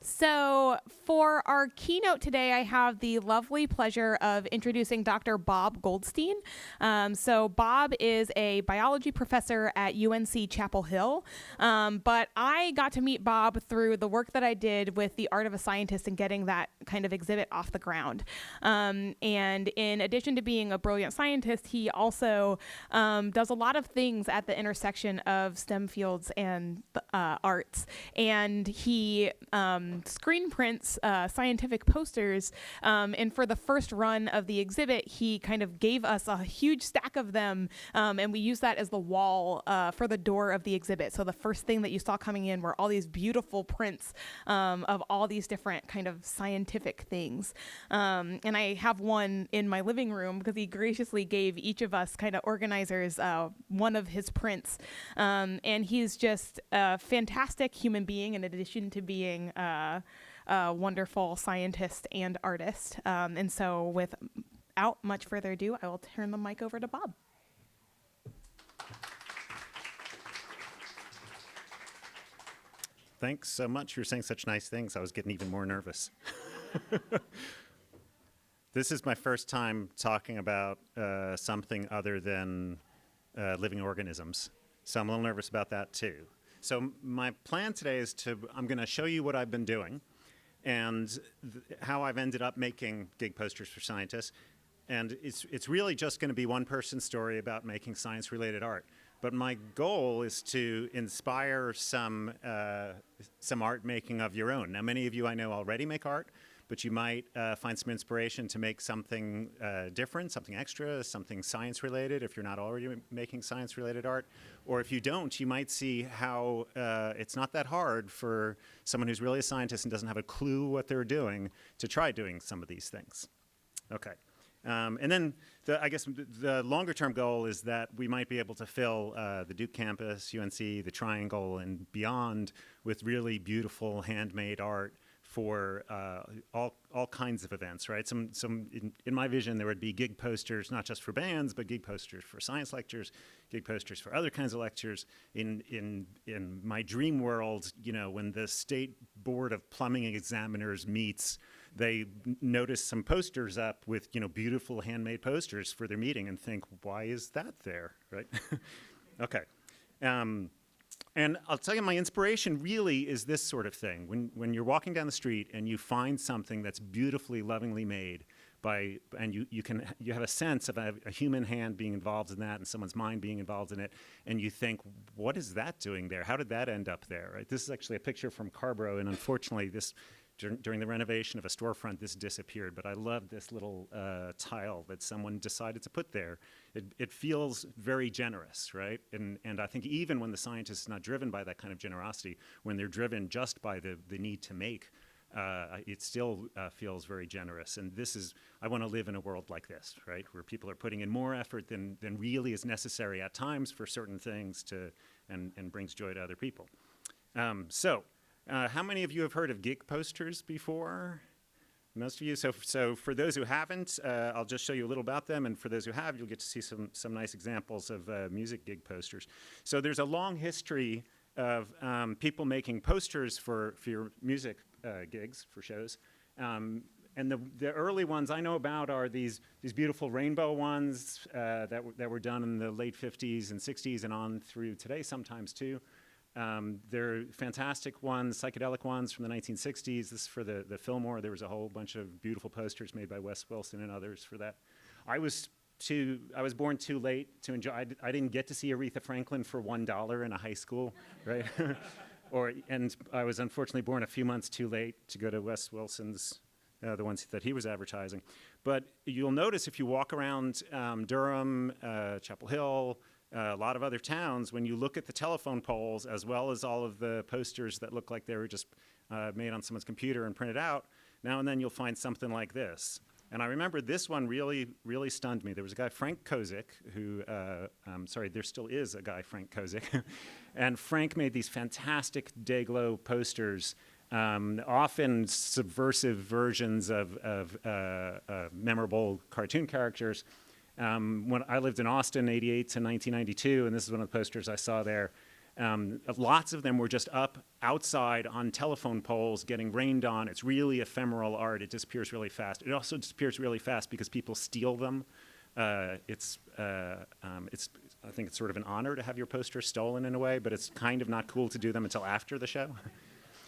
So for our keynote today, I have the lovely pleasure of introducing Dr. Bob Goldstein. So Bob is a biology professor at UNC Chapel Hill, but I got to meet Bob through the work that I did with the Art of a Scientist and getting that kind of exhibit off the ground. And in addition to being a brilliant scientist, he also does a lot of things at the intersection of STEM fields and arts. And he screen prints scientific posters, and for the first run of the exhibit, he kind of gave us a huge stack of them, and we used that as the wall for the door of the exhibit. So the first thing that you saw coming in were all these beautiful prints of all these different kind of scientific things. And I have one in my living room because he graciously gave each of us kind of organizers one of his prints. And he's just a fantastic human being in addition to being a wonderful scientist and artist. And so without much further ado, I will turn the mic over to Bob. Thanks so much. You're saying such nice things. I was getting even more nervous. This is my first time talking about something other than living organisms. So I'm a little nervous about that too. So my plan today is I'm going to show you what I've been doing and how I've ended up making gig posters for scientists. And it's really just going to be one person's story about making science-related art. But my goal is to inspire some art making of your own. Now, many of you I know already make art, but you might find some inspiration to make something different, something extra, something science-related if you're not already making science-related art. Or if you don't, you might see how it's not that hard for someone who's really a scientist and doesn't have a clue what they're doing to try doing some of these things. Okay. And then I guess the longer-term goal is that we might be able to fill the Duke campus, UNC, the Triangle, and beyond with really beautiful handmade art for all kinds of events, right? In my vision, there would be gig posters, not just for bands, but gig posters for science lectures, gig posters for other kinds of lectures. In my dream world, you know, when the State Board of Plumbing Examiners meets, they notice some posters up with, you know, beautiful handmade posters for their meeting and think, why is that there, right? Okay. And I'll tell you, my inspiration really is this sort of thing. When you're walking down the street and you find something that's beautifully, lovingly made and you have a sense of a human hand being involved in that and someone's mind being involved in it, and you think, what is that doing there? How did that end up there? Right? This is actually a picture from Carborough, and unfortunately, during the renovation of a storefront, this disappeared, but I love this little tile that someone decided to put there. It feels very generous, right? And I think even when the scientist is not driven by that kind of generosity, when they're driven just by the need to make, it still feels very generous. And I want to live in a world like this, right? Where people are putting in more effort than really is necessary at times for certain things and brings joy to other people. How many of you have heard of gig posters before? Most of you. So for those who haven't, I'll just show you a little about them. And for those who have, you'll get to see some nice examples of music gig posters. So there's a long history of people making posters for your music gigs, for shows. And the early ones I know about are these beautiful rainbow ones that were done in the late 50s and 60s and on through today sometimes too. There are fantastic ones, psychedelic ones from the 1960s. This is for the Fillmore. There was a whole bunch of beautiful posters made by Wes Wilson and others for that. I was born too late to enjoy. I didn't get to see Aretha Franklin for $1 in a high school, right? And I was unfortunately born a few months too late to go to Wes Wilson's, the ones that he was advertising. But you'll notice if you walk around Durham, Chapel Hill, a lot of other towns, when you look at the telephone poles, as well as all of the posters that look like they were just made on someone's computer and printed out, now and then you'll find something like this. And I remember this one really, really stunned me. There was a guy, Frank Kozik, who, there still is a guy, Frank Kozik. And Frank made these fantastic Dayglow posters, often subversive versions of memorable cartoon characters. When I lived in Austin, 88 to 1992, and this is one of the posters I saw there. Lots of them were just up outside on telephone poles getting rained on. It's really ephemeral art. It disappears really fast. It also disappears really fast because people steal them. I think it's sort of an honor to have your poster stolen in a way, but it's kind of not cool to do them until after the show.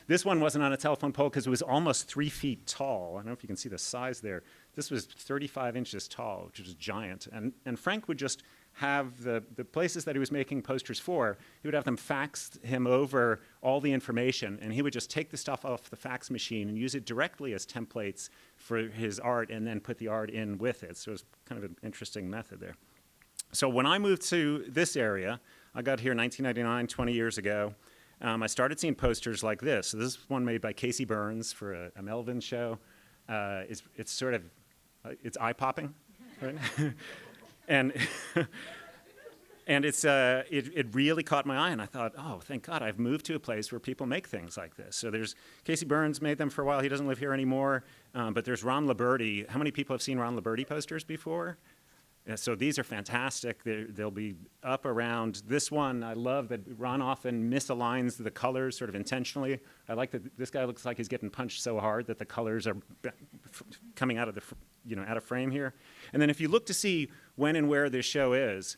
This one wasn't on a telephone pole because it was almost 3 feet tall. I don't know if you can see the size there. This was 35 inches tall, which was giant. And Frank would just have the places that he was making posters for, he would have them fax him over all the information, and he would just take the stuff off the fax machine and use it directly as templates for his art and then put the art in with it. So it was kind of an interesting method there. So when I moved to this area, I got here in 1999, 20 years ago, I started seeing posters like this. So this is one made by Casey Burns for a Melvin show. It's sort of, it's eye-popping, right? And and it really caught my eye, and I thought, oh, thank God, I've moved to a place where people make things like this. So there's Casey Burns made them for a while. He doesn't live here anymore. But there's Ron Liberty. How many people have seen Ron Liberty posters before? So these are fantastic. They'll be up around this one. I love that Ron often misaligns the colors sort of intentionally. I like that this guy looks like he's getting punched so hard that the colors are coming out of out of frame here. And then if you look to see when and where this show is,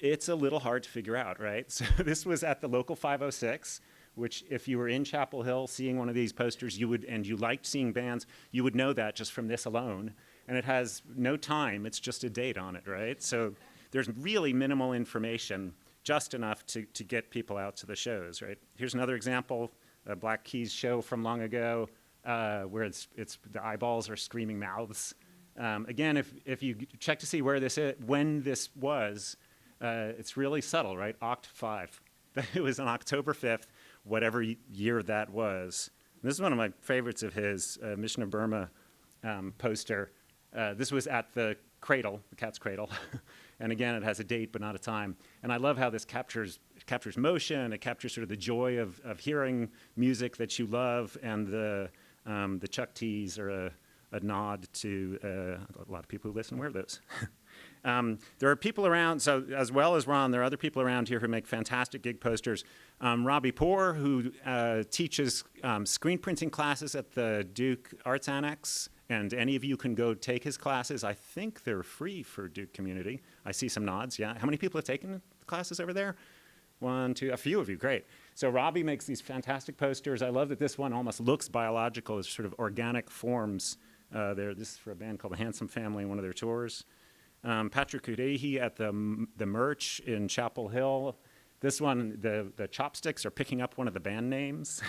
it's a little hard to figure out, right? So this was at the local 506, which if you were in Chapel Hill seeing one of these posters, and you liked seeing bands, you would know that just from this alone. And it has no time, it's just a date on it, right? So there's really minimal information, just enough to get people out to the shows, right? Here's another example, a Black Keys show from long ago, where the eyeballs are screaming mouths. Again, if you check to see where this is, when this was, it's really subtle, right? Oct. 5. It was on October 5th, whatever year that was. And this is one of my favorites of his, Mission of Burma poster. This was at the cradle, the cat's cradle. And again, it has a date but not a time. And I love how this captures motion. It captures sort of the joy of hearing music that you love, and the Chuck T's are a nod to a lot of people who listen wear those. There are people around, so as well as Ron, there are other people around here who make fantastic gig posters. Robbie Poor, who teaches screen printing classes at the Duke Arts Annex, and any of you can go take his classes. I think they're free for Duke community. I see some nods, yeah. How many people have taken classes over there? 1, 2, a few of you, great. So Robbie makes these fantastic posters. I love that this one almost looks biological, as sort of organic forms. This is for a band called the Handsome Family, one of their tours. Patrick Udehi at the Merch in Chapel Hill. This one, the chopsticks are picking up one of the band names.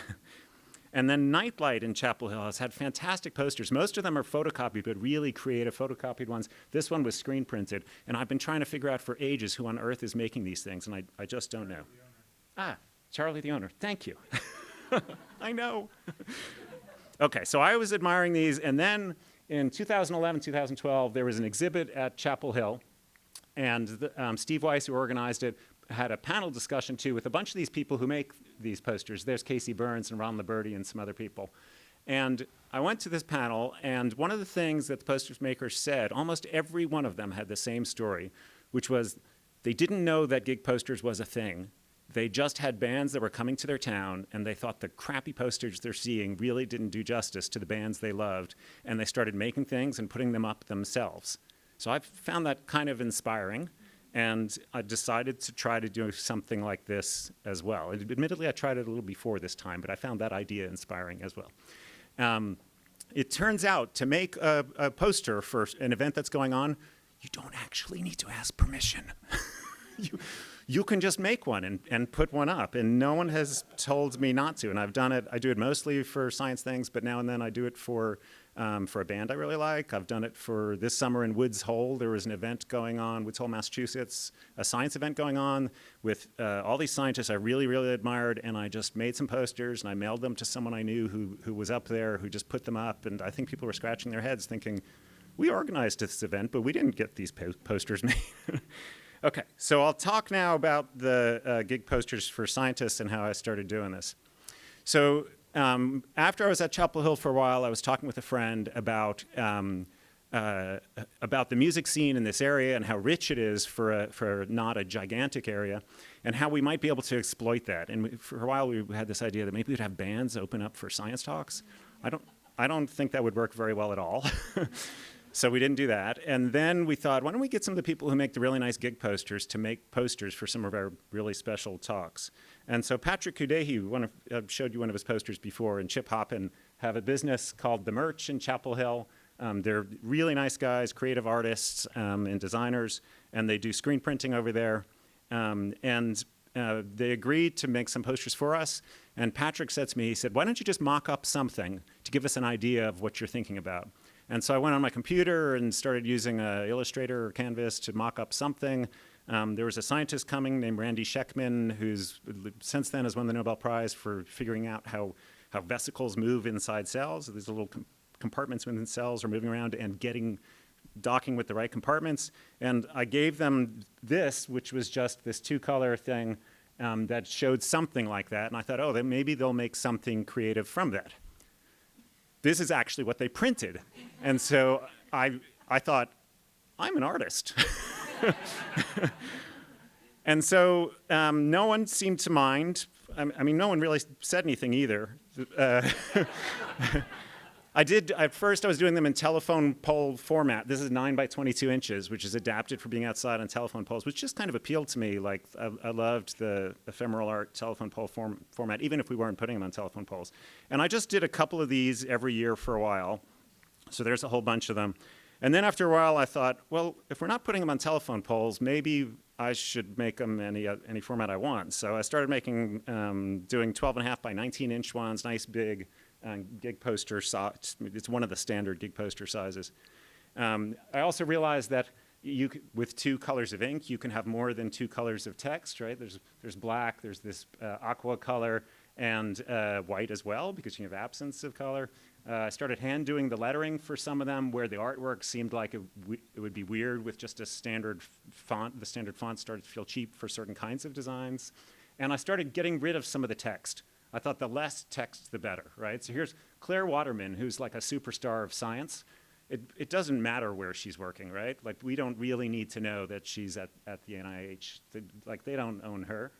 And then Nightlight in Chapel Hill has had fantastic posters. Most of them are photocopied, but really creative photocopied ones. This one was screen printed, and I've been trying to figure out for ages who on earth is making these things, and I just don't know. Charlie the owner, thank you. I know. Okay, so I was admiring these, and then in 2011, 2012, there was an exhibit at Chapel Hill, and Steve Weiss, who organized it, had a panel discussion too with a bunch of these people who make these posters. There's Casey Burns and Ron Liberty and some other people. And I went to this panel, and one of the things that the posters makers said, almost every one of them had the same story, which was they didn't know that gig posters was a thing. They just had bands that were coming to their town, and they thought the crappy posters they're seeing really didn't do justice to the bands they loved, and they started making things and putting them up themselves. So I found that kind of inspiring, and I decided to try to do something like this as well. Admittedly, I tried it a little before this time, but I found that idea inspiring as well. It turns out to make a poster for an event that's going on, you don't actually need to ask permission. You can just make one and put one up, and no one has told me not to. And I've done it. I do it mostly for science things, but now and then I do it for a band I really like. I've done it for this summer in Woods Hole. There was an event going on, Woods Hole, Massachusetts, a science event going on with all these scientists I really, really admired, and I just made some posters, and I mailed them to someone I knew who was up there, who just put them up, and I think people were scratching their heads thinking, we organized this event, but we didn't get these posters made. Okay, so I'll talk now about the gig posters for scientists and how I started doing this. So after I was at Chapel Hill for a while, I was talking with a friend about about the music scene in this area and how rich it is for not a gigantic area, and how we might be able to exploit that. And for a while, we had this idea that maybe we'd have bands open up for science talks. I don't think that would work very well at all. So we didn't do that. And then we thought, why don't we get some of the people who make the really nice gig posters to make posters for some of our really special talks. And so Patrick Kudehi, I've showed you one of his posters before, and Chip Hoppin have a business called The Merch in Chapel Hill. They're really nice guys, creative artists and designers, and they do screen printing over there. They agreed to make some posters for us. And Patrick said to me, he said, why don't you just mock up something to give us an idea of what you're thinking about? And so I went on my computer and started using Illustrator or Canvas to mock up something. There was a scientist coming named Randy Sheckman, who's since then has won the Nobel Prize for figuring out how vesicles move inside cells. These little compartments within cells are moving around and docking with the right compartments. And I gave them this, which was just this 2-color thing that showed something like that. And I thought, oh, then maybe they'll make something creative from that. This is actually what they printed. And so I thought, I'm an artist. And so no one seemed to mind. I mean, no one really said anything either. At first I was doing them in telephone pole format. This is 9 by 22 inches, which is adapted for being outside on telephone poles, which just kind of appealed to me. Like, I loved the ephemeral art telephone pole format, even if we weren't putting them on telephone poles. And I just did a couple of these every year for a while. So there's a whole bunch of them. And then after a while, I thought, well, if we're not putting them on telephone poles, maybe I should make them any format I want. So I started doing 12.5 by 19-inch ones, nice big gig poster size. It's one of the standard gig poster sizes. I also realized that with 2 colors of ink, you can have more than 2 colors of text, right? There's black, there's this aqua color, and white as well, because you have absence of color. I started hand doing the lettering for some of them, where the artwork seemed like it would be weird with just a standard font. The standard font started to feel cheap for certain kinds of designs. And I started getting rid of some of the text. I thought the less text, the better, right? So here's Claire Waterman, who's like a superstar of science. It doesn't matter where she's working, right? Like, we don't really need to know that she's at the NIH. They don't own her.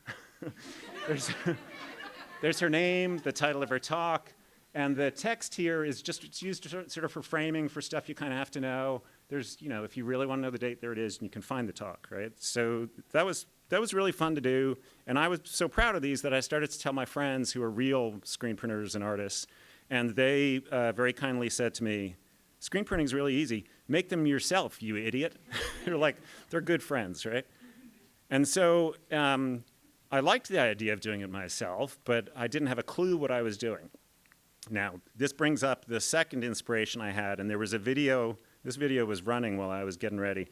There's her name, the title of her talk, and the text here is just, it's used sort of for framing for stuff you kind of have to know. There's, if you really want to know the date, there it is, and you can find the talk, right? So that was really fun to do, and I was so proud of these that I started to tell my friends who are real screen printers and artists, and they very kindly said to me, screen printing is really easy. Make them yourself, you idiot. They're good friends, right? And so I liked the idea of doing it myself, but I didn't have a clue what I was doing. Now, this brings up the second inspiration I had, and there was a video. This video was running while I was getting ready.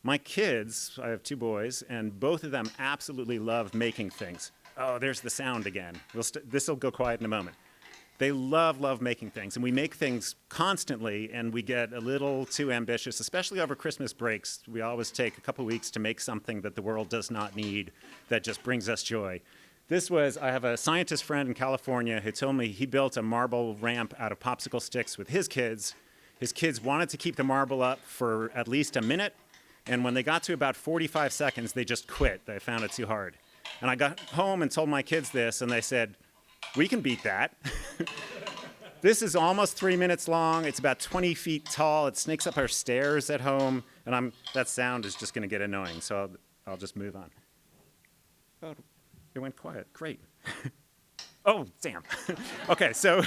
My kids, I have 2 boys, and both of them absolutely love making things. Oh, there's the sound again. This will go quiet in a moment. They love making things, and we make things constantly, and we get a little too ambitious, especially over Christmas breaks. We always take a couple weeks to make something that the world does not need, that just brings us joy. I have a scientist friend in California who told me he built a marble ramp out of popsicle sticks with his kids. His kids wanted to keep the marble up for at least a minute, and when they got to about 45 seconds, they just quit. They found it too hard. And I got home and told my kids this, and they said, we can beat that. This is almost 3 minutes long. It's about 20 feet tall. It snakes up our stairs at home, and that sound is just going to get annoying, so I'll just move on. Oh, it went quiet. Great. Oh, damn. Okay, so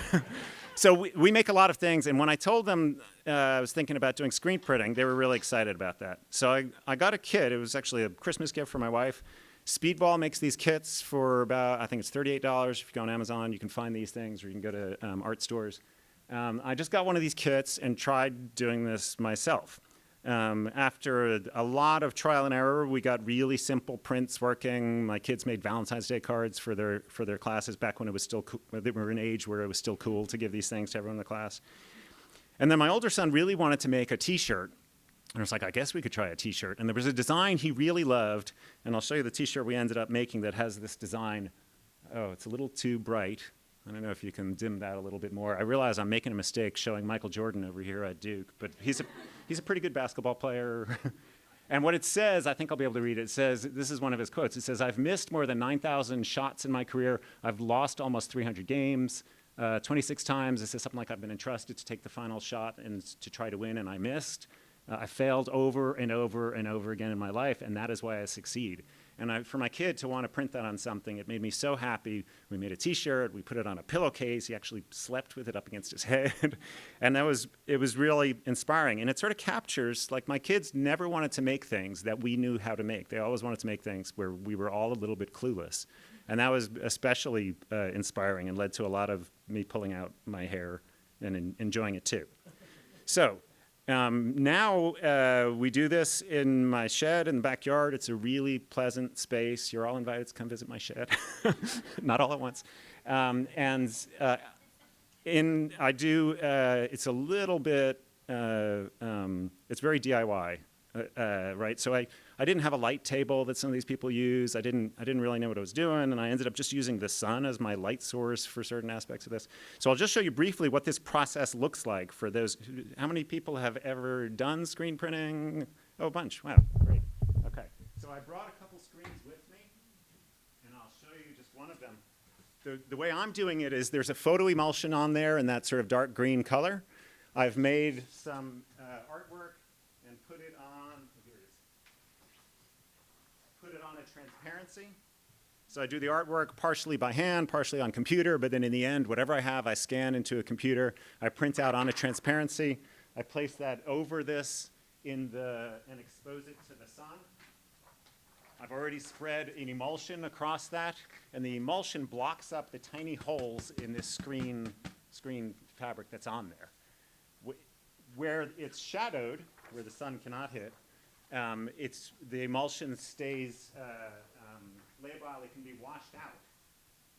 we make a lot of things, and when I told them I was thinking about doing screen printing, they were really excited about that. So I got a kit. It was actually a Christmas gift for my wife. Speedball makes these kits for about, I think it's $38. If you go on Amazon, you can find these things, or you can go to art stores. I just got one of these kits and tried doing this myself. After a lot of trial and error, we got really simple prints working. My kids made Valentine's Day cards for their classes back when it was still they were an age where it was still cool to give these things to everyone in the class. And then my older son really wanted to make a T-shirt. And I was like, I guess we could try a T-shirt. And there was a design he really loved, and I'll show you the T-shirt we ended up making that has this design. Oh, it's a little too bright. I don't know if you can dim that a little bit more. I realize I'm making a mistake showing Michael Jordan over here at Duke, but he's a pretty good basketball player. And what it says, I think I'll be able to read it. It says, this is one of his quotes. It says, "I've missed more than 9,000 shots in my career. I've lost almost 300 games. 26 times, it says something like I've been entrusted to take the final shot and to try to win, and I missed. I failed over and over and over again in my life, and that is why I succeed." And for my kid to want to print that on something, it made me so happy. We made a T-shirt. We put it on a pillowcase. He actually slept with it up against his head. And it was really inspiring. And it sort of captures, like, my kids never wanted to make things that we knew how to make. They always wanted to make things where we were all a little bit clueless. And that was especially inspiring and led to a lot of me pulling out my hair and enjoying it too. So now we do this in my shed in the backyard. It's a really pleasant space. You're all invited to come visit my shed. Not all at once. It's a little bit, it's very DIY. Right, so I didn't have a light table that some of these people use. I didn't really know what I was doing, and I ended up just using the sun as my light source for certain aspects of this. So I'll just show you briefly what this process looks like for those. How many people have ever done screen printing? Oh, a bunch. Wow, great. Okay, so I brought a couple screens with me, and I'll show you just one of them. The way I'm doing it is there's a photo emulsion on there in that sort of dark green color. I've made some artwork and put it on, here it is. Put it on a transparency. So I do the artwork partially by hand, partially on computer, but then in the end, whatever I have, I scan into a computer. I print out on a transparency. I place that over this and expose it to the sun. I've already spread an emulsion across that, and the emulsion blocks up the tiny holes in this screen fabric that's on there. Where it's shadowed, where the sun cannot hit, the emulsion stays labile. It can be washed out.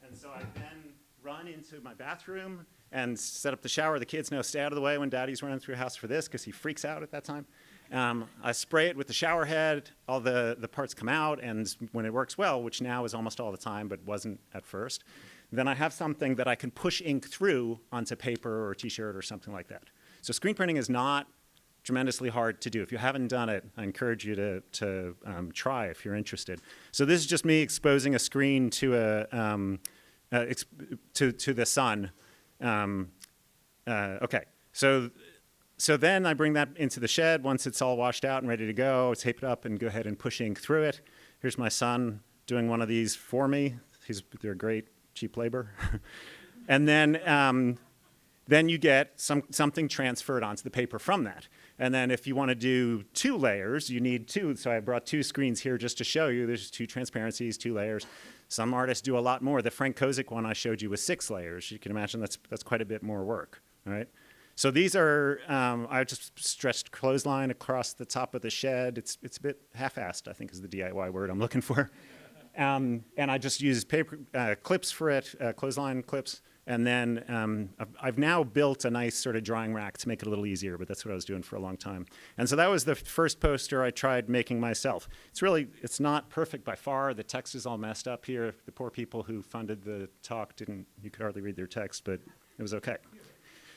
And so I then run into my bathroom and set up the shower. The kids know, stay out of the way when Daddy's running through the house for this, because he freaks out at that time. I spray it with the shower head. All the parts come out, and when it works well, which now is almost all the time, but wasn't at first, then I have something that I can push ink through onto paper or a T-shirt or something like that. So screen printing is not tremendously hard to do. If you haven't done it, I encourage you to try if you're interested. So this is just me exposing a screen to the sun. Okay, so then I bring that into the shed. Once it's all washed out and ready to go, tape it up and go ahead and push ink through it. Here's my son doing one of these for me. They're great, cheap labor. And then you get something transferred onto the paper from that. And then if you want to do 2 layers, you need 2. So I brought 2 screens here just to show you. There's 2 transparencies, 2 layers. Some artists do a lot more. The Frank Kozik one I showed you was 6 layers. You can imagine that's quite a bit more work, all right? So these are, I just stretched clothesline across the top of the shed. It's a bit half-assed, I think is the DIY word I'm looking for. And I just use paper clips for it, clothesline clips. And then I've now built a nice sort of drying rack to make it a little easier, but that's what I was doing for a long time. And so that was the first poster I tried making myself. It's not perfect by far. The text is all messed up here. The poor people who funded the talk you could hardly read their text, but it was okay.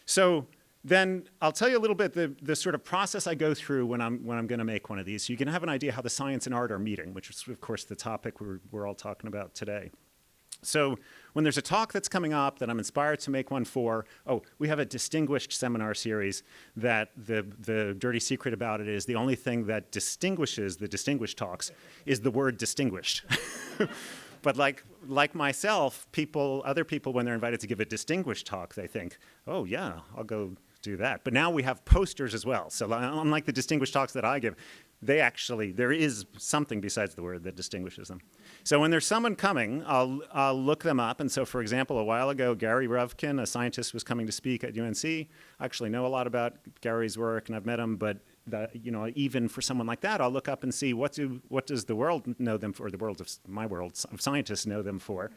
So then I'll tell you a little bit the sort of process I go through when I'm going to make one of these, so you can have an idea how the science and art are meeting, which is, of course, the topic we're all talking about today. So when there's a talk that's coming up that I'm inspired to make one for, we have a distinguished seminar series that the dirty secret about it is the only thing that distinguishes the distinguished talks is the word distinguished. But like myself, other people, when they're invited to give a distinguished talk, they think, oh yeah, I'll go do that. But now we have posters as well. So unlike the distinguished talks that I give, there is something besides the word that distinguishes them. So when there's someone coming, I'll look them up. And so, for example, a while ago, Gary Ruvkin, a scientist, was coming to speak at UNC. I actually know a lot about Gary's work, and I've met him. But even for someone like that, I'll look up and see what does the world know them for, or the world of my world of scientists know them for.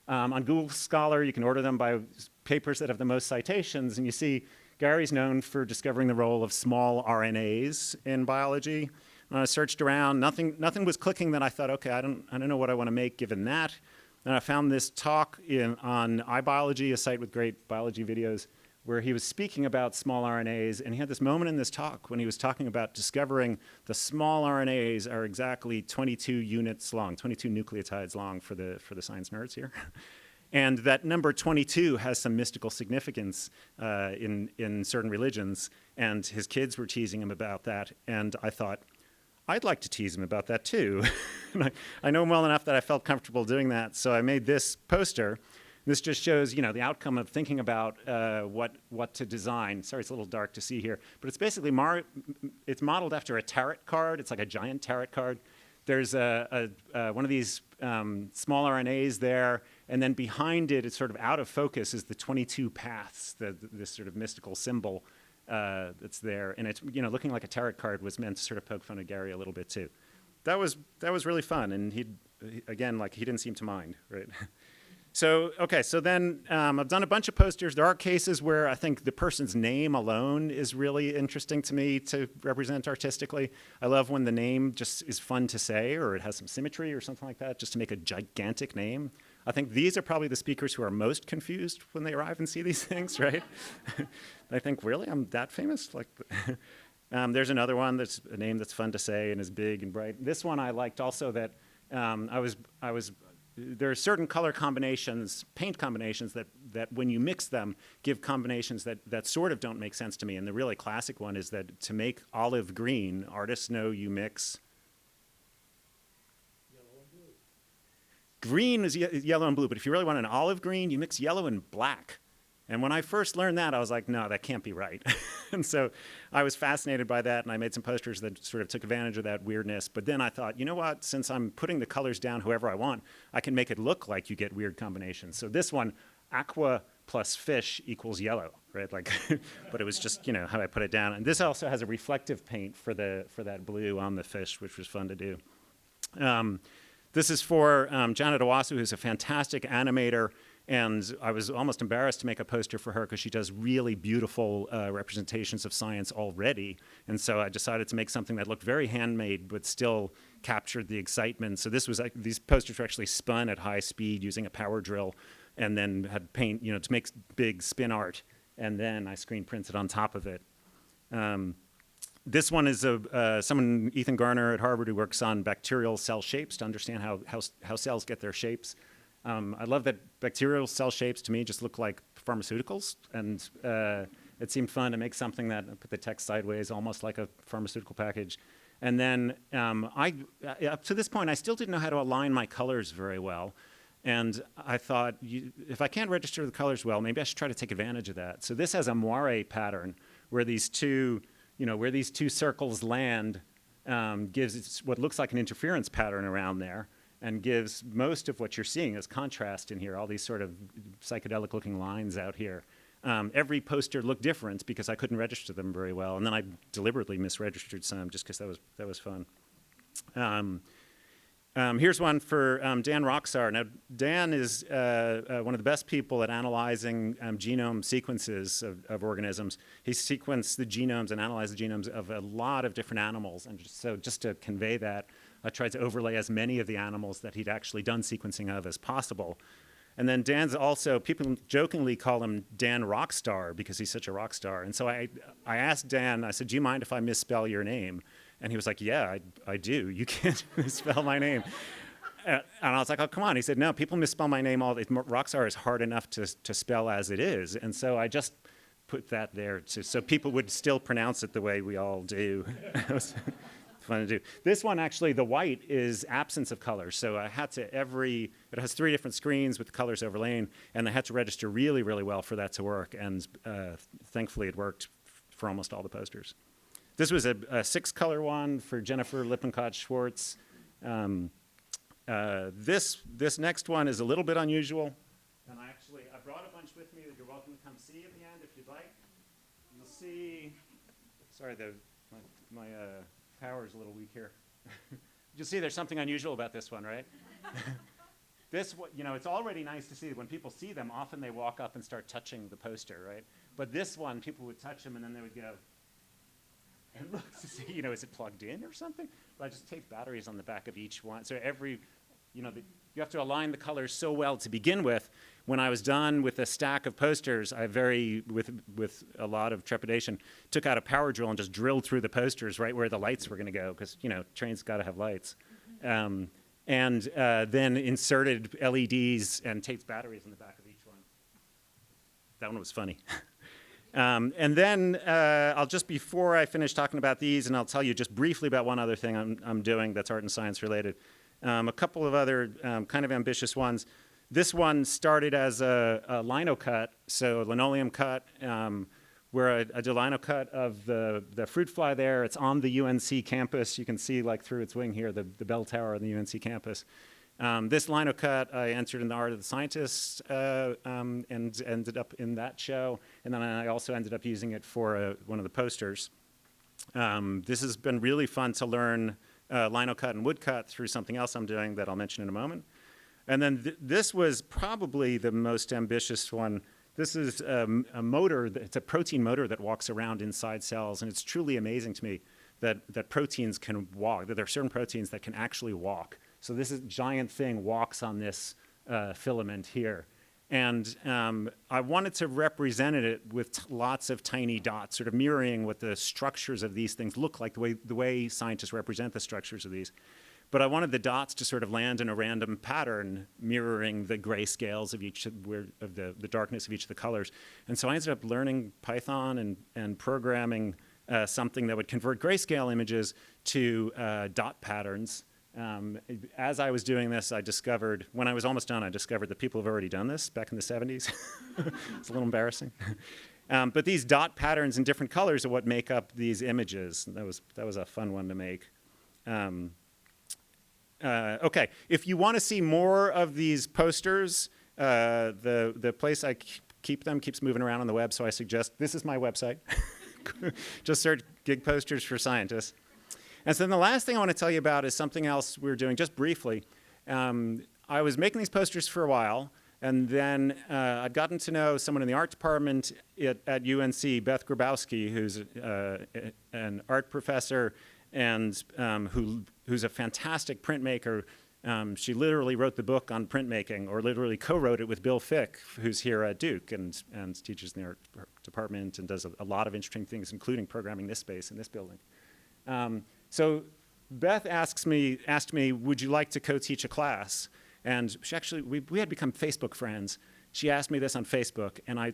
On Google Scholar, you can order them by papers that have the most citations, and you see Gary's known for discovering the role of small RNAs in biology. When I searched around, nothing was clicking that I thought, okay, I don't know what I want to make given that. And I found this talk on iBiology, a site with great biology videos, where he was speaking about small RNAs, and he had this moment in this talk when he was talking about discovering the small RNAs are exactly 22 units long, 22 nucleotides long for the science nerds here. And that number 22 has some mystical significance in certain religions, and his kids were teasing him about that, and I thought, I'd like to tease him about that too. And I know him well enough that I felt comfortable doing that, so I made this poster. This just shows, the outcome of thinking about what to design. Sorry, it's a little dark to see here, but it's basically it's modeled after a tarot card. It's like a giant tarot card. There's one of these small RNAs there, and then behind it, it's sort of out of focus, is the 22 paths, this sort of mystical symbol that's there. And it's looking like a tarot card was meant to sort of poke fun at Gary a little bit too. That was really fun, and he didn't seem to mind, right? So then I've done a bunch of posters. There are cases where I think the person's name alone is really interesting to me to represent artistically. I love when the name just is fun to say, or it has some symmetry or something like that, just to make a gigantic name. I think these are probably the speakers who are most confused when they arrive and see these things, right? They think, really, I'm that famous? There's another one that's a name that's fun to say and is big and bright. This one I liked also that there are certain color combinations, paint combinations, that when you mix them, give combinations that sort of don't make sense to me. And the really classic one is that to make olive green, artists know you mix yellow and blue. Green is yellow and blue, but if you really want an olive green, you mix yellow and black. And when I first learned that, I was like, no, that can't be right. And so I was fascinated by that, and I made some posters that sort of took advantage of that weirdness. But then I thought, you know what? Since I'm putting the colors down however I want, I can make it look like you get weird combinations. So this one, aqua plus fish equals yellow, right? But it was just, how I put it down. And this also has a reflective paint for that blue on the fish, which was fun to do. This is for Janet Iwasa, who's a fantastic animator. And I was almost embarrassed to make a poster for her because she does really beautiful representations of science already. And so I decided to make something that looked very handmade but still captured the excitement. So these posters were actually spun at high speed using a power drill, and then had paint, to make big spin art. And then I screen printed on top of it. This one is someone, Ethan Garner at Harvard, who works on bacterial cell shapes to understand how cells get their shapes. I love that bacterial cell shapes, to me, just look like pharmaceuticals, and it seemed fun to make something that put the text sideways, almost like a pharmaceutical package. And then up to this point, I still didn't know how to align my colors very well. And I thought, if I can't register the colors well, maybe I should try to take advantage of that. So this has a moire pattern where these two circles land, gives what looks like an interference pattern around there, and gives most of what you're seeing as contrast in here, all these sort of psychedelic-looking lines out here. Every poster looked different because I couldn't register them very well, and then I deliberately misregistered some just because that was fun. Here's one for Dan Roxar. Now, Dan is one of the best people at analyzing genome sequences of organisms. He sequenced the genomes and analyzed the genomes of a lot of different animals, and so just to convey that, I tried to overlay as many of the animals that he'd actually done sequencing of as possible. And then Dan's also, people jokingly call him Dan Rockstar because he's such a rock star. And so I asked Dan, I said, do you mind if I misspell your name? And he was like, yeah, I do. You can't misspell my name. And I was like, oh, come on. He said, no, people misspell my name all the time. Rockstar is hard enough to spell as it is. And so I just put that there so people would still pronounce it the way we all do. Fun to do. This one, actually, the white is absence of color. So I had to it has 3 different screens with the colors overlaying, and I had to register really, really well for that to work. And thankfully, it worked for almost all the posters. This was a 6-color one for Jennifer Lippincott-Schwartz. This next one is a little bit unusual. And I brought a bunch with me that you're welcome to come see at the end if you'd like. You'll see, sorry, my power is a little weak here. You'll see there's something unusual about this one, right? It's already nice to see. When people see them, often they walk up and start touching the poster, right? But this one, people would touch them and then they would go and look to see, is it plugged in or something? But I just taped batteries on the back of each one. So you have to align the colors so well to begin with. When I was done with a stack of posters, I with a lot of trepidation, took out a power drill and just drilled through the posters right where the lights were going to go, because, you know, trains got to have lights. And then inserted LEDs and taped batteries in the back of each one. That one was funny. And then I'll just, before I finish talking about these, and I'll tell you just briefly about one other thing I'm doing that's art and science related. A couple of other kind of ambitious ones. This one started as a lino cut, so linoleum cut, where I did a lino cut of the fruit fly there. It's on the UNC campus. You can see, like, through its wing here, the bell tower on the UNC campus. This lino cut I entered in the Art of the Scientist and ended up in that show. And then I also ended up using it for one of the posters. This has been really fun to learn lino cut and wood cut through something else I'm doing that I'll mention in a moment. And then this was probably the most ambitious one. This is a motor, it's a protein motor that walks around inside cells, and it's truly amazing to me that proteins can walk, that there are certain proteins that can actually walk. So this giant thing walks on this filament here. And I wanted to represent it with lots of tiny dots, sort of mirroring what the structures of these things look like, the way scientists represent the structures of these. But I wanted the dots to sort of land in a random pattern, mirroring the grayscales of each of the darkness of each of the colors. And so I ended up learning Python and programming something that would convert grayscale images to dot patterns. As I was doing this, I discovered, when I was almost done, I discovered that people have already done this back in the 70s. It's a little embarrassing. But these dot patterns in different colors are what make up these images. That was a fun one to make. Okay, if you want to see more of these posters, the place I keep them keeps moving around on the web, so I suggest, this is my website. Just search Gig Posters for Scientists. And so then the last thing I want to tell you about is something else we're doing, just briefly. I was making these posters for a while, and then I'd gotten to know someone in the art department at UNC, Beth Garbowsky, who's an art professor and who's a fantastic printmaker. She literally wrote the book on printmaking, or literally co-wrote it with Bill Fick, who's here at Duke and teaches in the art department and does a lot of interesting things, including programming this space in this building. So Beth asked me, would you like to co-teach a class? And she actually, we had become Facebook friends. She asked me this on Facebook, and I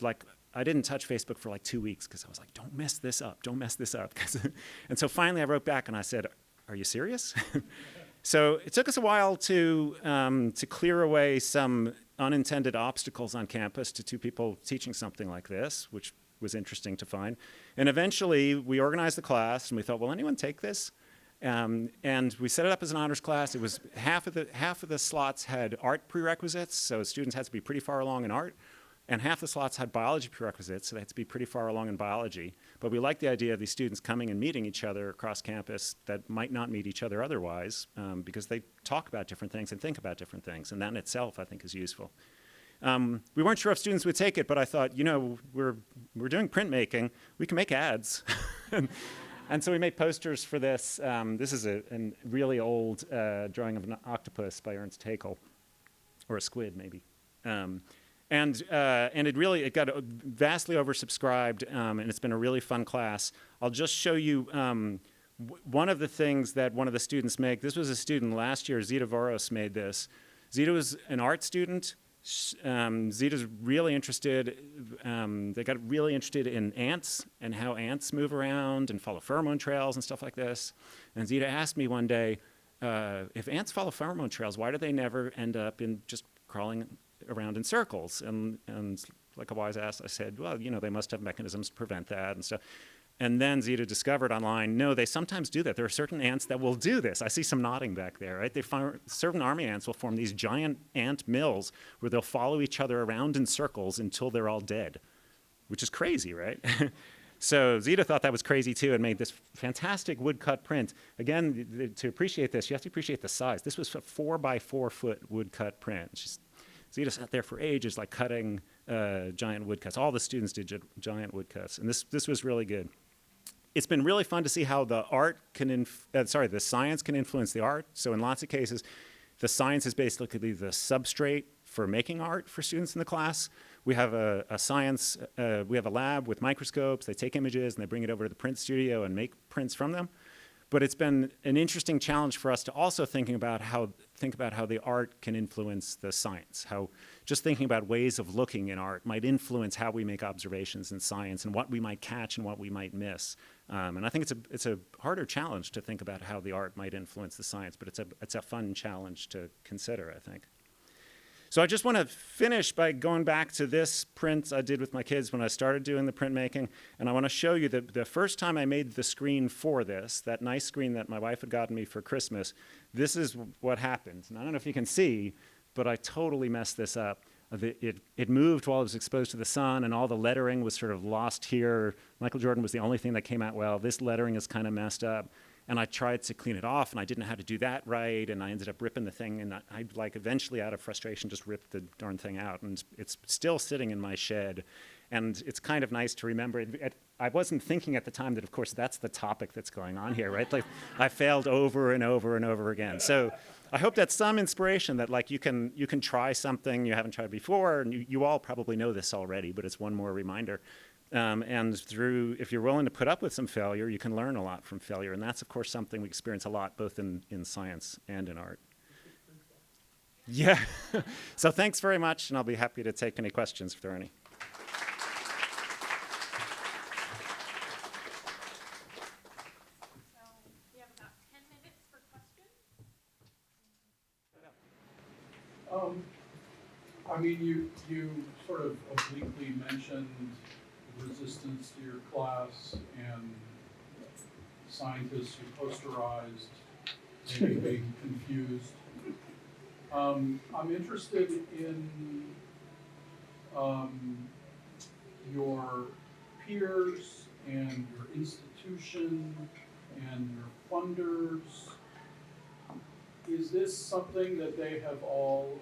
didn't touch Facebook for like 2 weeks because I was like, don't mess this up, don't mess this up. And so finally I wrote back and I said, are you serious? So it took us a while to clear away some unintended obstacles on campus to two people teaching something like this, which was interesting to find. And eventually we organized the class and we thought, will anyone take this? And we set it up as an honors class. It was half of the slots had art prerequisites, so students had to be pretty far along in art, and half the slots had biology prerequisites, so they had to be pretty far along in biology. But we liked the idea of these students coming and meeting each other across campus that might not meet each other otherwise, because they talk about different things and think about different things, and that in itself, I think, is useful. We weren't sure if students would take it, but I thought, you know, we're doing printmaking. We can make ads. And so we made posters for this. This is a really old drawing of an octopus by Ernst Haeckel, or a squid, maybe. And it got vastly oversubscribed, and it's been a really fun class. I'll just show you one of the things that one of the students make. This was a student last year. Zita Voros made this. Zita was an art student. Zita's really interested, they got really interested in ants and how ants move around and follow pheromone trails and stuff like this. And Zita asked me one day, if ants follow pheromone trails, why do they never end up in just crawling around in circles? And like a wise ass, I said, well, you know, they must have mechanisms to prevent that and stuff. And then Zita discovered online, no, they sometimes do that. There are certain ants that will do this. I see some nodding back there, right? Certain army ants will form these giant ant mills where they'll follow each other around in circles until they're all dead, which is crazy, right? So Zita thought that was crazy too and made this fantastic woodcut print. Again, to appreciate this, you have to appreciate the size. This was a 4x4 foot woodcut print. Zita sat there for ages, like cutting giant woodcuts. All the students did giant woodcuts, and this was really good. It's been really fun to see how the science can influence the art. So in lots of cases, The science is basically the substrate for making art for students in the class. We have we have a lab with microscopes. They take images and they bring it over to the print studio and make prints from them. But it's been an interesting challenge for us to also think about how the art can influence the science, how just thinking about ways of looking in art might influence how we make observations in science and what we might catch and what we might miss. And I think it's a harder challenge to think about how the art might influence the science, but it's a fun challenge to consider, I think. So I just want to finish by going back to this print I did with my kids when I started doing the printmaking. And I want to show you that the first time I made the screen for this, that nice screen that my wife had gotten me for Christmas, this is what happened. And I don't know if you can see, but I totally messed this up. It moved while it was exposed to the sun, and all the lettering was sort of lost here. Michael Jordan was the only thing that came out well. This lettering is kind of messed up. And I tried to clean it off, and I didn't know how to do that right, and I ended up ripping the thing, and I like eventually out of frustration just ripped the darn thing out, and it's still sitting in my shed. And it's kind of nice to remember. I wasn't thinking at the time that, of course, that's the topic that's going on here, right? Like, I failed over and over and over again. So I hope that's some inspiration that, like, you can try something you haven't tried before, and you all probably know this already, but it's one more reminder. And if you're willing to put up with some failure, you can learn a lot from failure. And that's, of course, something we experience a lot, both in science and in art. Yeah. So thanks very much, and I'll be happy to take any questions if there are any. So we have about 10 minutes for questions. I mean, you sort of obliquely mentioned resistance to your class and scientists who posterized, maybe being confused. I'm interested in your peers and your institution and your funders. Is this something that they have all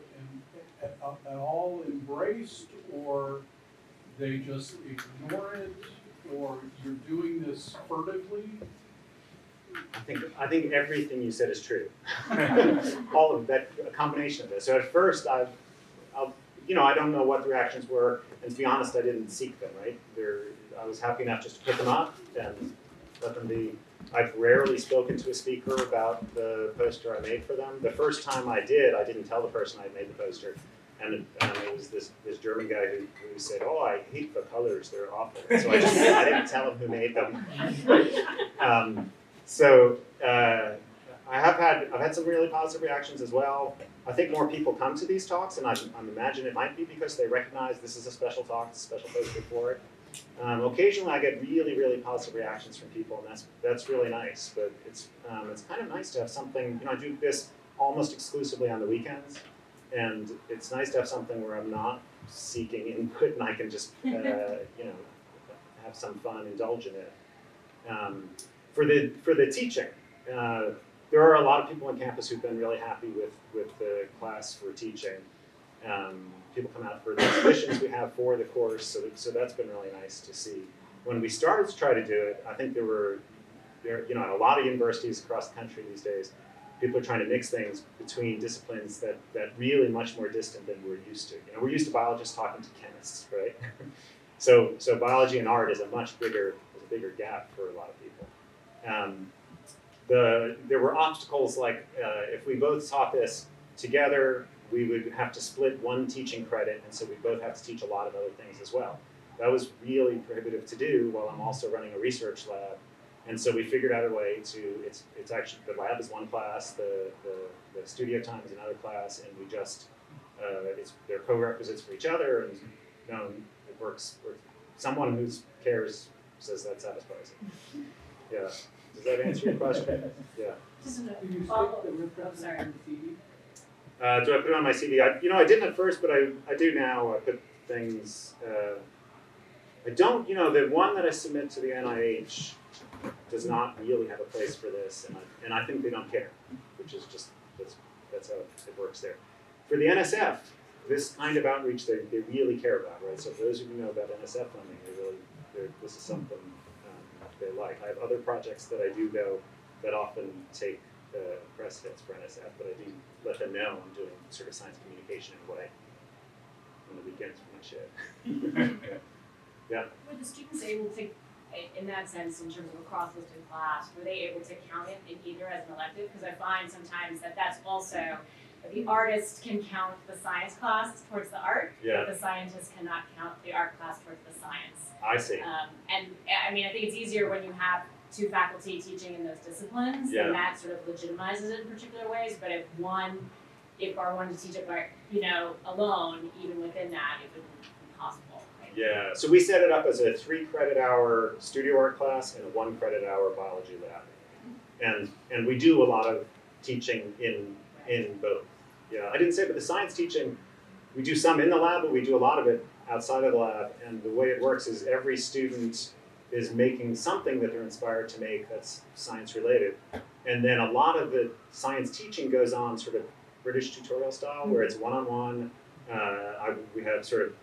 at all embraced, or they just ignore it, or you're doing this furtively? I think everything you said is true. All of that, a combination of this. So at first, I don't know what the reactions were, and to be honest, I didn't seek them. Right? I was happy enough just to pick them up and let them be. I've rarely spoken to a speaker about the poster I made for them. The first time I did, I didn't tell the person I made the poster. And it was this German guy who said, "Oh, I hate the colors; they're awful." So I didn't tell him who made them. I've had some really positive reactions as well. I think more people come to these talks, and I imagine it might be because they recognize this is a special talk, it's a special poster for it. Occasionally, I get really, really positive reactions from people, and that's really nice. But it's kind of nice to have something. I do this almost exclusively on the weekends. And it's nice to have something where I'm not seeking input and I can just, have some fun, indulge in it. For the teaching, there are a lot of people on campus who've been really happy with the class for teaching. People come out for the exhibitions we have for the course, so that's been really nice to see. When we started to try to do it, I think there at a lot of universities across the country these days, people are trying to mix things between disciplines that really much more distant than we're used to. We're used to biologists talking to chemists, right? So biology and art is a bigger gap for a lot of people. There were obstacles like if we both taught this together, we would have to split one teaching credit, and so we both have to teach a lot of other things as well. That was really prohibitive to do while I'm also running a research lab. And so we figured out a way to, it's actually, the lab is one class, the studio time is another class, and we just, they're co-requisites for each other, and it works. Someone who cares says that satisfies it. Yeah. Does that answer your question? Yeah. Do you stick the reference on the CD? Do I put it on my CD? I didn't at first, but I do now. I put things, I don't, the one that I submit to the NIH, does not really have a place for this, and I think they don't care, which is just, that's how it works there. For the NSF, this kind of outreach they really care about, right? So for those of you who know about NSF funding, this is something they like. I have other projects that I do, though, that often take press hits for NSF, but I do let them know I'm doing sort of science communication in a way on the weekends for my shit. Yeah. Were the students able to, in that sense, in terms of a cross-listed class, were they able to count it in either as an elective? Because I find sometimes that that's also, the artist can count the science class towards the art, Yeah. but the scientist cannot count the art class towards the science. I see. And I mean, I think it's easier when you have two faculty teaching in those disciplines, Yeah. and that sort of legitimizes it in particular ways. But if I wanted to teach it by, alone, even within that, it wouldn't be possible. Right? Yeah, so we set it up as a 3 credit hour studio art class and a 1 credit hour biology lab. And we do a lot of teaching in both. Yeah, I didn't say, but the science teaching, we do some in the lab, but we do a lot of it outside of the lab. And the way it works is every student is making something that they're inspired to make that's science related. And then a lot of the science teaching goes on sort of British tutorial style, where it's one-on-one. We have sort of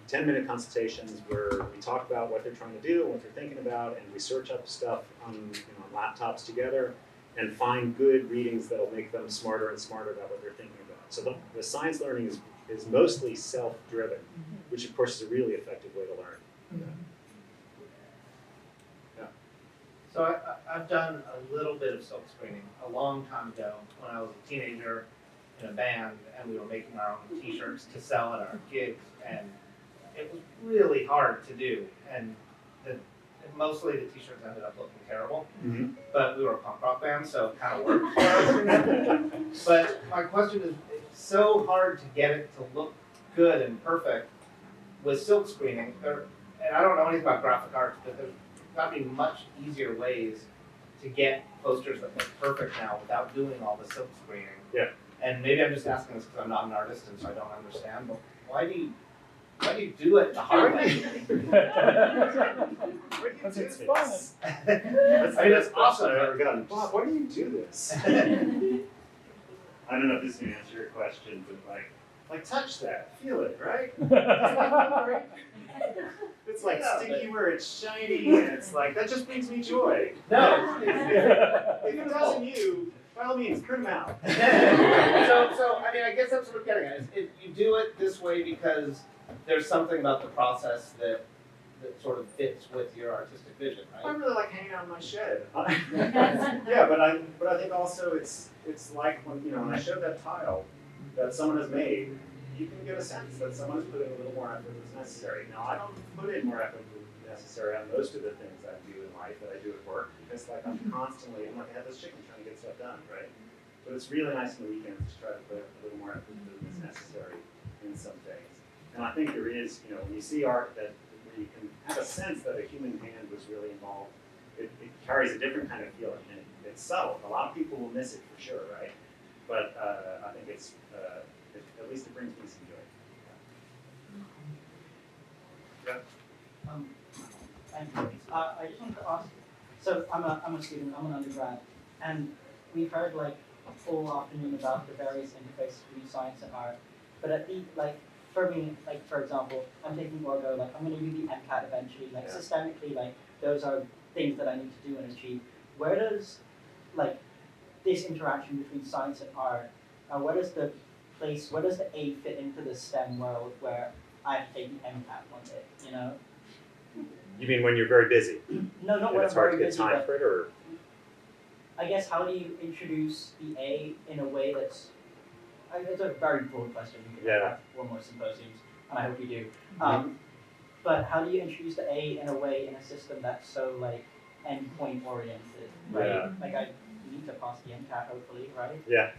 10-minute consultations where we talk about what they're trying to do and what they're thinking about, and we search up stuff on laptops together and find good readings that'll make them smarter and smarter about what they're thinking about. So the science learning is mostly self-driven, which of course is a really effective way to learn. Yeah. So I've done a little bit of silk screening a long time ago when I was a teenager in a band, and we were making our own t-shirts to sell at our gigs, and it was really hard to do, and mostly the t-shirts ended up looking terrible, but we were a punk rock band, so it kind of worked for us. But my question is, it's so hard to get it to look good and perfect with silk screening, and I don't know anything about graphic arts, but there's got to be much easier ways to get posters that look perfect now without doing all the silk screening. Yeah. And maybe I'm just asking this because I'm not an artist and so I don't understand, but why do you do it the hard way? Because it's fun. That's I mean, it's awesome. I've ever gotten. Bob, why do you do this? I don't know if this can answer your question, but like touch that, feel it, right? It's like sticky where it's shiny, and it's like that just brings me joy. No. If it doesn't you, by all means, print them out. So I mean, I guess that's what I'm getting at. Is you do it this way because there's something about the process that sort of fits with your artistic vision, I right? really like hanging out in my shed. Yeah, but I think also it's like when I showed that tile that someone has made, you can get a sense that someone has put in a little more effort that's necessary. Now I don't put in more effort than necessary on most of the things I do in life that I do at work, because I'm like a headless chicken trying to get stuff done, right? But it's really nice on the weekends to try to put a little more effort than is necessary in some things. And I think there is, when you see art where you can have a sense that a human hand was really involved, it carries a different kind of feeling, and it's subtle. A lot of people will miss it for sure, right? But I think at least it brings me some joy. Yeah. Thank you. I just wanted to ask, so I'm a student, I'm an undergrad, and we've heard all afternoon about the various interfaces between science and art, but at the, for me, for example, I'm taking Orgo, I'm going to do the MCAT eventually, systemically, those are things that I need to do and achieve. Where does, this interaction between science and art, where does the A fit into the STEM world where I have to take the MCAT one day, You mean when you're very busy? No, not And when it's I'm hard very to get busy, time but for it, or? I guess how do you introduce the A in a way that's, it's a very broad question, we could Yeah. have one more symposiums, and I hope we do. But how do you introduce the A in a way in a system that's so endpoint oriented, right? Yeah. I need to pass the MCAT hopefully, right? Yeah.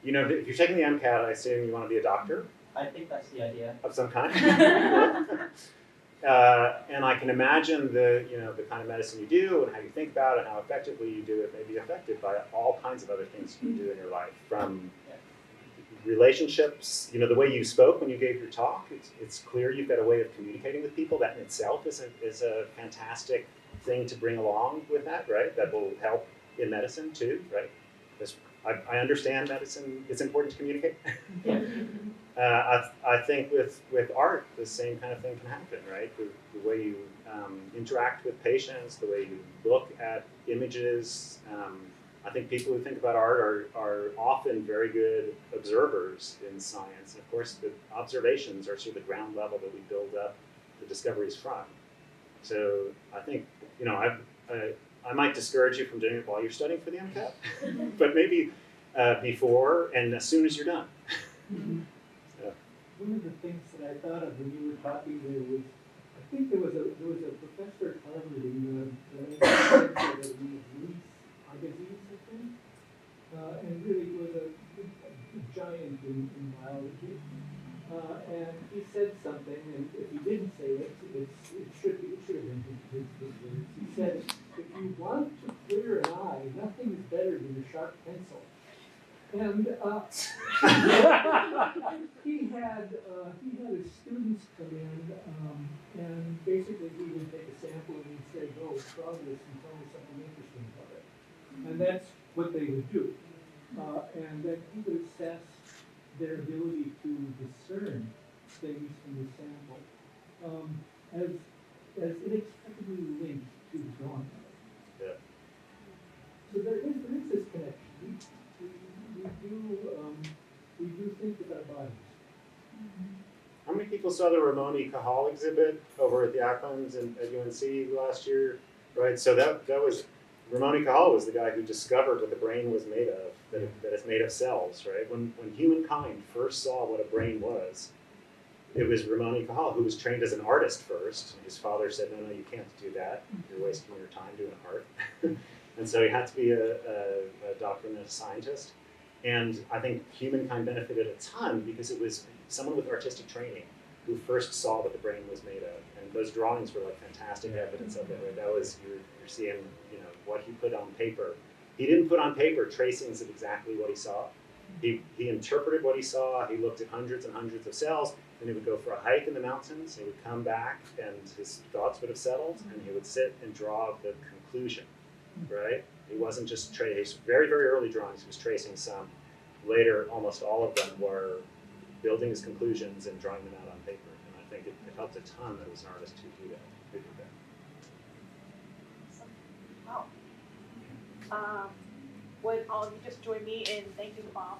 If you're taking the MCAT, I assume you want to be a doctor I think that's the idea. of some kind. And I can imagine the kind of medicine you do and how you think about it and how effectively you do it may be affected by all kinds of other things you do in your life, from relationships, the way you spoke when you gave your talk. It's clear you've got a way of communicating with people. That in itself is a fantastic thing to bring along with that, right? That will help in medicine too, right? Because I understand medicine, it's important to communicate. I think with art, the same kind of thing can happen, right? The way you interact with patients, the way you look at images, I think people who think about art are often very good observers in science. And of course, the observations are sort of the ground level that we build up the discoveries from. So I think, you know, I might discourage you from doing it while you're studying for the MCAT, but maybe before and as soon as you're done. So. One of the things that I thought of when you were talking there was, I think there was a professor at Harvard in the release magazines, I think, and really was a giant in biology. And he said something, and if he didn't say it, it should have been his words. He said, if you want to clear an eye, nothing is better than a sharp pencil. And he had his students come in, and basically he would take a sample and he'd say, "Go, try this and tell me something interesting about it." And that's what they would do. And then he would assess their ability to discern things from the sample as inextricably linked to the drawing. Yeah. So there is this connection. We do think with our bodies. How many people saw the Ramoni Cajal exhibit over at the Acklins and at UNC last year? Right, so that was, Ramoni Cajal was the guy who discovered what the brain was made of, that it's made of cells, right? When humankind first saw what a brain was, it was Ramoni Cajal, who was trained as an artist first. His father said, no, you can't do that. You're wasting your time doing art. And so he had to be a doctor and a scientist. And I think humankind benefited a ton because it was someone with artistic training who first saw what the brain was made of. And those drawings were like fantastic evidence of it. Right? That was, you're seeing, you know, what he put on paper. He didn't put on paper tracings of exactly what he saw. He interpreted what he saw. He looked at hundreds and hundreds of cells. Then he would go for a hike in the mountains. He would come back and his thoughts would have settled and he would sit and draw the conclusion, right? He wasn't just tracing, very, very early drawings, he was tracing some. Later, almost all of them were building his conclusions and drawing them out on paper. And I think it helped a ton that it was an artist who did that. Wow. Would all of you just join me in thanking Bob?